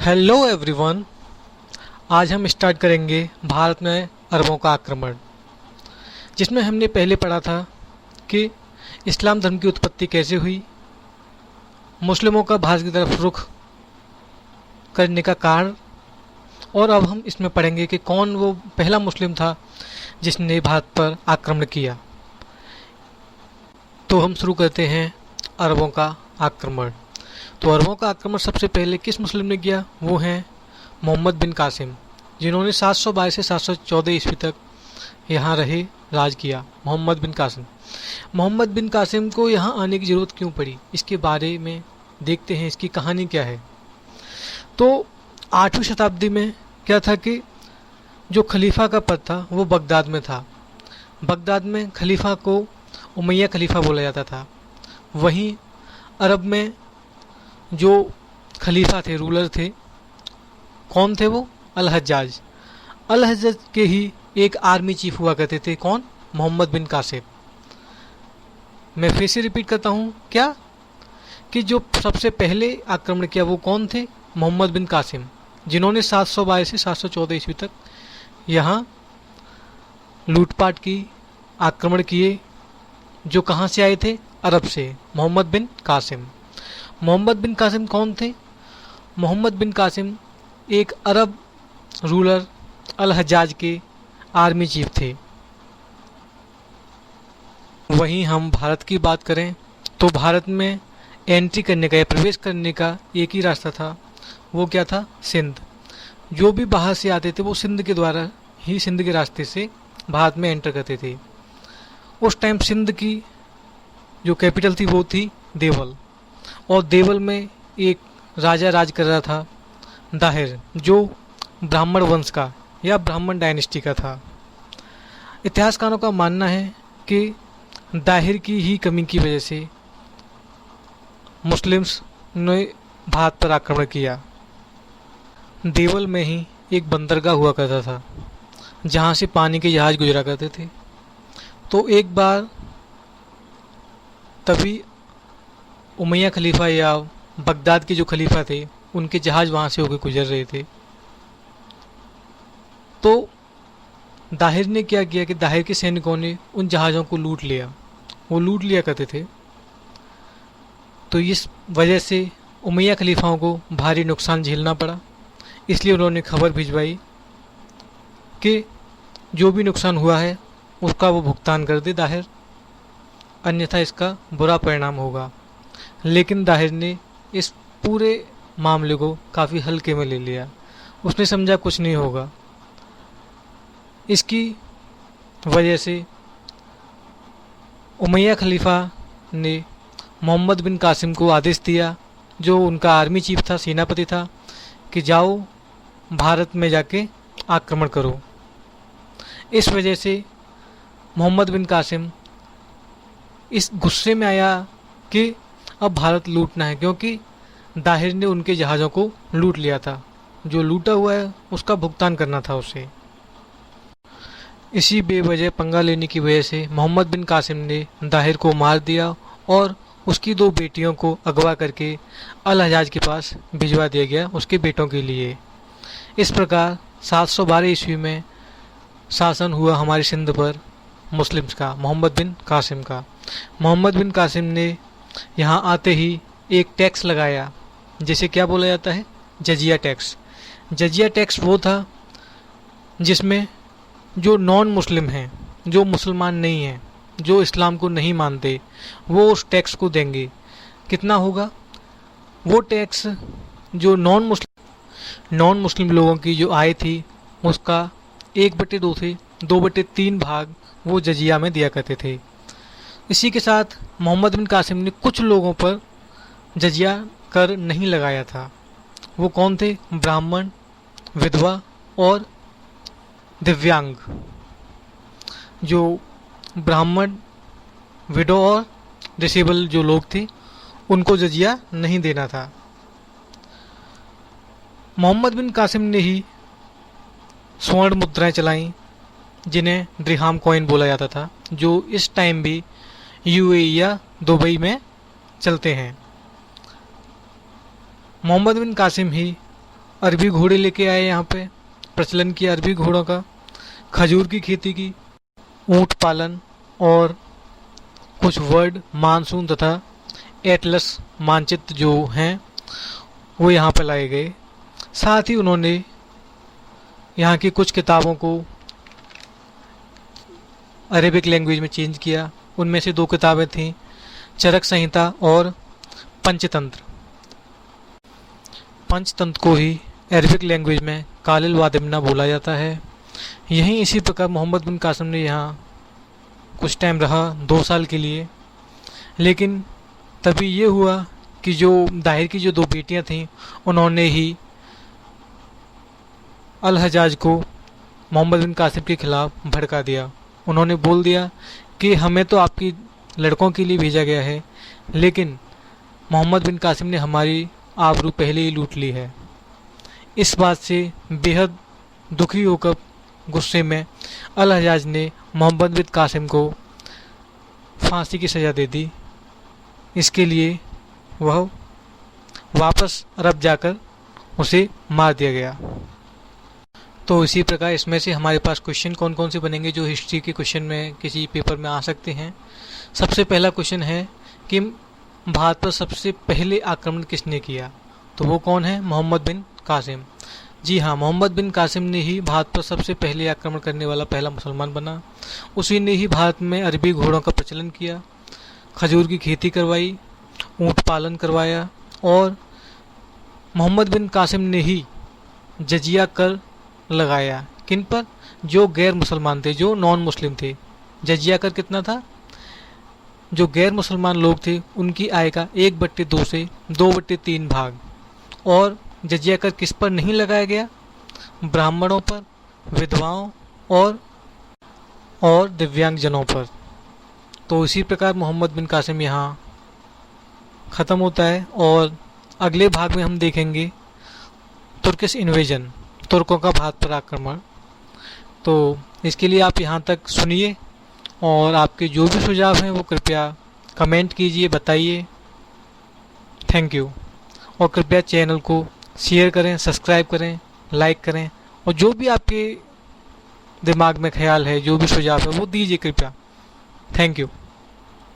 Hello everyone. आज हम start करेंगे भारत में अरबों का आक्रमण, जिसमें हमने पहले पढ़ा था कि इस्लाम धर्म की उत्पत्ति कैसे हुई, मुस्लिमों का भारत की तरफ रुख करने का कारण, और अब हम इसमें पढ़ेंगे कि कौन वो पहला मुस्लिम था जिसने भारत पर आक्रमण किया। तो हम शुरू करते हैं अरबों का आक्रमण। तो अरबों का आक्रमण सबसे पहले किस मुस्लिम ने किया? वो हैं मोहम्मद बिन कासिम, जिन्होंने 722 से 714 ईस्वी तक यहाँ रहे, राज किया। मोहम्मद बिन कासिम को यहाँ आने की ज़रूरत क्यों पड़ी, इसके बारे में देखते हैं, इसकी कहानी क्या है। तो 8वीं शताब्दी में क्या था कि जो खलीफा का पद था वो बगदाद में था। बगदाद में खलीफा को उमैया खलीफा बोला जाता था। वहीं अरब में जो खलीफा थे, रूलर थे, कौन थे वो? अल हज्जाज के ही एक आर्मी चीफ हुआ करते थे। कौन? मोहम्मद बिन कासिम। मैं फिर से रिपीट करता हूँ क्या, कि जो सबसे पहले आक्रमण किया वो कौन थे? मोहम्मद बिन कासिम, जिन्होंने 722 से 714 ईस्वी तक यहाँ लूटपाट की, आक्रमण किए। जो कहाँ से आए थे? अरब से। मोहम्मद बिन कासिम कौन थे? मोहम्मद बिन कासिम एक अरब रूलर अल हज्जाज के आर्मी चीफ थे। वहीं हम भारत की बात करें तो भारत में एंट्री करने का या प्रवेश करने का एक ही रास्ता था, वो क्या था? सिंध। जो भी बाहर से आते थे वो सिंध के द्वारा ही, सिंध के रास्ते से भारत में एंटर करते थे। उस टाइम सिंध की जो कैपिटल थी वो थी देवल, और देवल में एक राजा राज कर रहा था, दाहिर, जो ब्राह्मण वंश का या ब्राह्मण डायनेस्टी का था। इतिहासकारों का मानना है कि दाहिर की ही कमी की वजह से मुस्लिम्स ने भारत पर आक्रमण किया। देवल में ही एक बंदरगाह हुआ करता था जहाँ से पानी के जहाज गुजरा करते थे। तो एक बार तभी उमैया खलीफा या बगदाद के जो खलीफा थे, उनके जहाज वहाँ से होकर गुजर रहे थे। तो दाहिर ने क्या किया कि दाहिर के सैनिकों ने उन जहाज़ों को लूट लिया। वो लूट लिया करते थे। तो इस वजह से उमैया खलीफाओं को भारी नुकसान झेलना पड़ा। इसलिए उन्होंने खबर भिजवाई कि जो भी नुकसान हुआ है उसका वो भुगतान कर दे दाहिर, अन्यथा इसका बुरा परिणाम होगा। लेकिन दाहिर ने इस पूरे मामले को काफ़ी हल्के में ले लिया। उसने समझा कुछ नहीं होगा। इसकी वजह से उमैया खलीफा ने मोहम्मद बिन कासिम को आदेश दिया, जो उनका आर्मी चीफ था, सेनापति था, कि जाओ भारत में जाके आक्रमण करो। इस वजह से मोहम्मद बिन कासिम इस गुस्से में आया कि अब भारत लूटना है, क्योंकि दाहिर ने उनके जहाज़ों को लूट लिया था। जो लूटा हुआ है उसका भुगतान करना था उसे। इसी बेवजह पंगा लेने की वजह से मोहम्मद बिन कासिम ने दाहिर को मार दिया और उसकी 2 बेटियों को अगवा करके अल हज्जाज के पास भिजवा दिया गया उसके बेटों के लिए। इस प्रकार 712 ईस्वी में शासन हुआ हमारी सिंध पर मुस्लिम्स का, मोहम्मद बिन कासिम का। मोहम्मद बिन कासिम ने यहाँ आते ही एक टैक्स लगाया, जिसे क्या बोला जाता है? जजिया टैक्स। जजिया टैक्स वो था जिसमें जो नॉन मुस्लिम हैं, जो मुसलमान नहीं हैं, जो इस्लाम को नहीं मानते, वो उस टैक्स को देंगे। कितना होगा वो टैक्स? जो नॉन मुस्लिम लोगों की जो आय थी उसका 1/2 थे, 2/3 भाग वो जजिया में दिया करते थे। इसी के साथ मोहम्मद बिन कासिम ने कुछ लोगों पर जजिया कर नहीं लगाया था। वो कौन थे? ब्राह्मण, विधवा और दिव्यांग। जो ब्राह्मण, विडो और डिसेबल जो लोग थे, उनको जजिया नहीं देना था। मोहम्मद बिन कासिम ने ही स्वर्ण मुद्राएं चलाई, जिन्हें दिरहम कॉइन बोला जाता था, जो इस टाइम भी यूएई या दुबई में चलते हैं। मोहम्मद बिन कासिम ही अरबी घोड़े लेके आए यहाँ पे, प्रचलन किया अरबी घोड़ों का, खजूर की खेती की, ऊंट पालन और कुछ वर्ड मानसून तथा एटलस मानचित्र जो हैं वो यहाँ पर लाए गए। साथ ही उन्होंने यहाँ की कुछ किताबों को अरेबिक लैंग्वेज में चेंज किया। उनमें से 2 किताबें थीं, चरक संहिता और पंचतंत्र। पंचतंत्र को ही अरेबिक लैंग्वेज में कालिल वादिमना बोला जाता है। यहीं इसी प्रकार मोहम्मद बिन कासिम ने यहाँ कुछ टाइम रहा, 2 साल के लिए। लेकिन तभी ये हुआ कि जो दाहिर की जो 2 बेटियां थीं उन्होंने ही अल हज्जाज को मोहम्मद बिन कासिम के खिलाफ भड़का दिया। उन्होंने बोल दिया कि हमें तो आपकी लड़कों के लिए भेजा गया है, लेकिन मोहम्मद बिन कासिम ने हमारी आबरू पहले ही लूट ली है। इस बात से बेहद दुखी होकर गुस्से में अल हज्जाज ने मोहम्मद बिन कासिम को फांसी की सज़ा दे दी। इसके लिए वह वापस अरब जाकर उसे मार दिया गया। तो इसी प्रकार इसमें से हमारे पास क्वेश्चन कौन कौन से बनेंगे जो हिस्ट्री के क्वेश्चन में किसी पेपर में आ सकते हैं। सबसे पहला क्वेश्चन है कि भारत पर सबसे पहले आक्रमण किसने किया, तो वो कौन है? मोहम्मद बिन कासिम। जी हाँ, मोहम्मद बिन कासिम ने ही भारत पर सबसे पहले आक्रमण करने वाला पहला मुसलमान बना। उसी ने ही भारत में अरबी घोड़ों का प्रचलन किया, खजूर की खेती करवाई, ऊँट पालन करवाया और मोहम्मद बिन कासिम ने ही जजिया कर लगाया। किन पर? जो गैर मुसलमान थे, जो नॉन मुस्लिम थे। जजिया कर कितना था? जो गैर मुसलमान लोग थे उनकी आय का 1/2 से 2/3 भाग। और जजिया कर किस पर नहीं लगाया गया? ब्राह्मणों पर, विधवाओं और दिव्यांगजनों पर। तो इसी प्रकार मोहम्मद बिन कासिम यहाँ ख़त्म होता है और अगले भाग में हम देखेंगे तुर्किश इन्वेजन, तुर्कों का भारत पर आक्रमण। तो इसके लिए आप यहाँ तक सुनिए और आपके जो भी सुझाव हैं वो कृपया कमेंट कीजिए, बताइए। Thank you. और कृपया चैनल को शेयर करें, सब्सक्राइब करें, लाइक करें और जो भी आपके दिमाग में ख्याल है, जो भी सुझाव है वो दीजिए कृपया। Thank you.